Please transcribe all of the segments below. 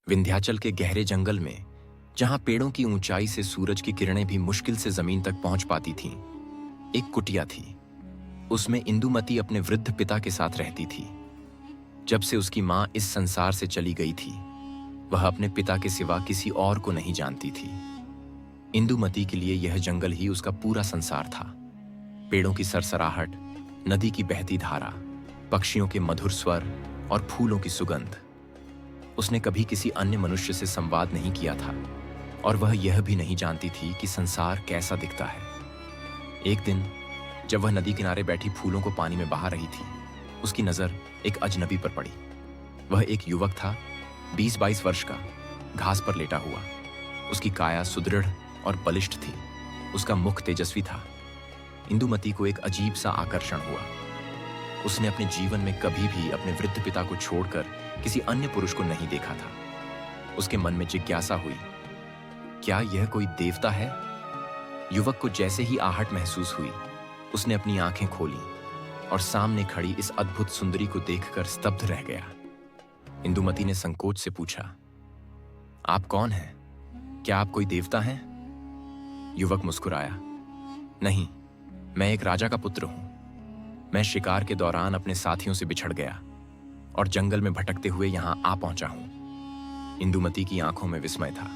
विंध्याचल के गहरे जंगल में, जहां पेड़ों की ऊंचाई से सूरज की किरणें भी मुश्किल से जमीन तक पहुंच पाती थीं, एक कुटिया थी। उसमें इंदुमती अपने वृद्ध पिता के साथ रहती थी। जब से उसकी मां इस संसार से चली गई थी, वह अपने पिता के सिवा किसी और को नहीं जानती थी। इंदुमती के लिए यह जंगल ही उसका पूरा संसार था। पेड़ों की सरसराहट, नदी की बहती धारा, पक्षियों के मधुर स्वर और फूलों की सुगंध। उसने कभी किसी अन्य मनुष्य से संवाद नहीं किया था और वह यह भी नहीं जानती थी कि संसार कैसा दिखता है। एक दिन जब वह नदी किनारे बैठी फूलों को पानी में बहा रही थी, उसकी नजर एक अजनबी पर पड़ी। वह एक युवक था, 20-22 वर्ष का, घास पर लेटा हुआ। उसकी काया सुदृढ़ और बलिष्ठ थी। उसका मुख तेजस्वी था। इंदुमती को एक अजीब सा आकर्षण हुआ। उसने अपने जीवन में कभी भी अपने वृद्ध पिता को छोड़कर किसी अन्य पुरुष को नहीं देखा था। उसके मन में जिज्ञासा हुई, क्या यह कोई देवता है? युवक को जैसे ही आहट महसूस हुई, उसने अपनी आंखें खोली और सामने खड़ी इस अद्भुत सुंदरी को देखकर स्तब्ध रह गया। इंदुमती ने संकोच से पूछा, आप कौन हैं? क्या आप कोई देवता हैं? युवक मुस्कुराया, नहीं, मैं एक राजा का पुत्र हूं। मैं शिकार के दौरान अपने साथियों से बिछड़ गया और जंगल में भटकते हुए यहां आ पहुंचा हूं। इंदुमती की आंखों में विस्मय था।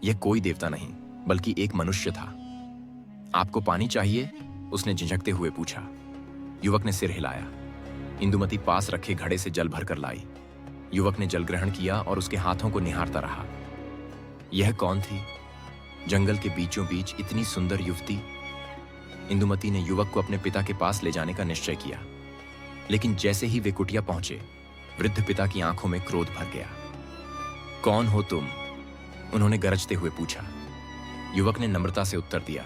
यह कोई देवता नहीं, बल्कि एक मनुष्य था। आपको पानी चाहिए? उसने झिझकते हुए पूछा। युवक ने सिर हिलाया। इंदुमती पास रखे घड़े से जल भरकर लाई। युवक ने जल ग्रहण किया और उसके हाथों को निहारता रहा। यह कौन थी? जंगल के बीचों बीच इतनी सुंदर युवती। इंदुमती ने युवक को अपने पिता के पास ले जाने का निश्चय किया, लेकिन जैसे ही वे कुटिया पहुंचे, वृद्ध पिता की आंखों में क्रोध भर गया। कौन हो तुम? उन्होंने गरजते हुए पूछा। युवक ने नम्रता से उत्तर दिया,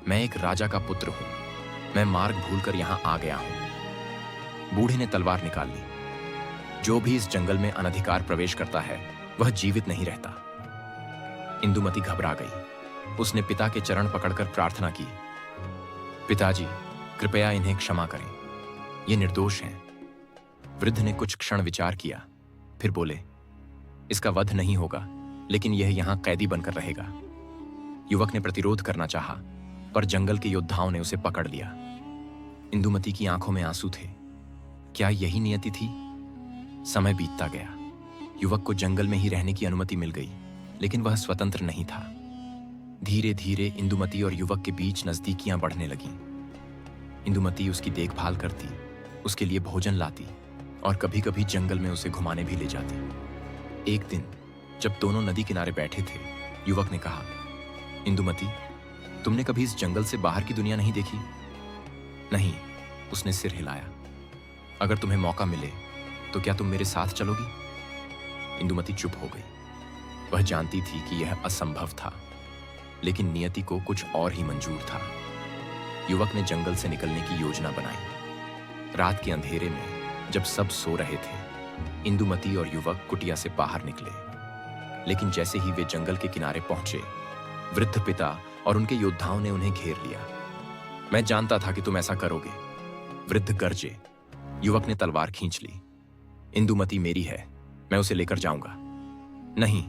मैं एक राजा का पुत्र हूं। मैं मार्ग भूलकर यहां आ गया हूं। बूढ़े ने तलवार निकाल ली। जो भी इस जंगल में अनधिकार प्रवेश करता है, वह जीवित नहीं रहता। इंदुमती घबरा गई। उसने पिता के चरण पकड़कर प्रार्थना की, पिताजी, कृपया इन्हें क्षमा करें। ये निर्दोष हैं। वृद्ध ने कुछ क्षण विचार किया, फिर बोले, इसका वध नहीं होगा, लेकिन यह यहां कैदी बनकर रहेगा। युवक ने प्रतिरोध करना चाहा, पर जंगल के योद्धाओं ने उसे पकड़ लिया। इंदुमती की आंखों में आंसू थे। क्या यही नियति थी? समय बीतता गया। युवक को जंगल में ही रहने की अनुमति मिल गई, लेकिन वह स्वतंत्र नहीं था। धीरे धीरे इंदुमती और युवक के बीच नजदीकियां बढ़ने लगीं। इंदुमती उसकी देखभाल करती, उसके लिए भोजन लाती और कभी कभी जंगल में उसे घुमाने भी ले जाती। एक दिन जब दोनों नदी किनारे बैठे थे, युवक ने कहा, इंदुमती, तुमने कभी इस जंगल से बाहर की दुनिया नहीं देखी? नहीं, उसने सिर हिलाया। अगर तुम्हें मौका मिले तो क्या तुम मेरे साथ चलोगी? इंदुमती चुप हो गई। वह जानती थी कि यह असंभव था, लेकिन नियति को कुछ और ही मंजूर था। युवक ने जंगल से निकलने की योजना बनाई। रात के अंधेरे में जब सब सो रहे थे, इंदुमती और युवक कुटिया से बाहर निकले। लेकिन जैसे ही वे जंगल के किनारे पहुंचे, वृद्ध पिता और उनके योद्धाओं ने उन्हें घेर लिया। मैं जानता था कि तुम ऐसा करोगे, वृद्ध गरजे। युवक ने तलवार खींच ली। इंदुमती मेरी है, मैं उसे लेकर जाऊंगा। नहीं,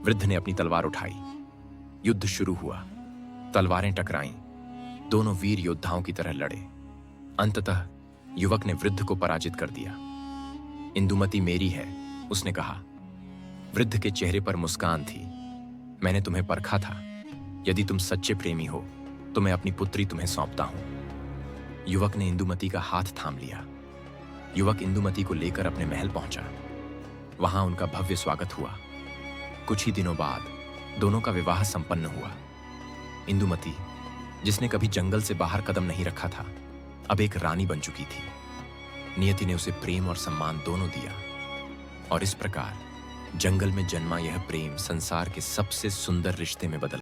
वृद्ध ने अपनी तलवार उठाई। युद्ध शुरू हुआ। तलवारें टकराईं। दोनों वीर योद्धाओं की तरह लड़े। अंततः युवक ने वृद्ध को पराजित कर दिया। इंदुमती मेरी है, उसने कहा। वृद्ध के चेहरे पर मुस्कान थी। मैंने तुम्हें परखा था। यदि तुम सच्चे प्रेमी हो तो मैं अपनी पुत्री तुम्हें सौंपता हूं। युवक ने इंदुमती का हाथ थाम लिया। युवक इंदुमती को लेकर अपने महल पहुंचा। वहां उनका भव्य स्वागत हुआ। कुछ ही दिनों बाद दोनों का विवाह संपन्न हुआ। इंदुमती, जिसने कभी जंगल से बाहर कदम नहीं रखा था, अब एक रानी बन चुकी थी। नियति ने उसे प्रेम और सम्मान दोनों दिया, और इस प्रकार जंगल में जन्मा यह प्रेम संसार के सबसे सुंदर रिश्ते में बदल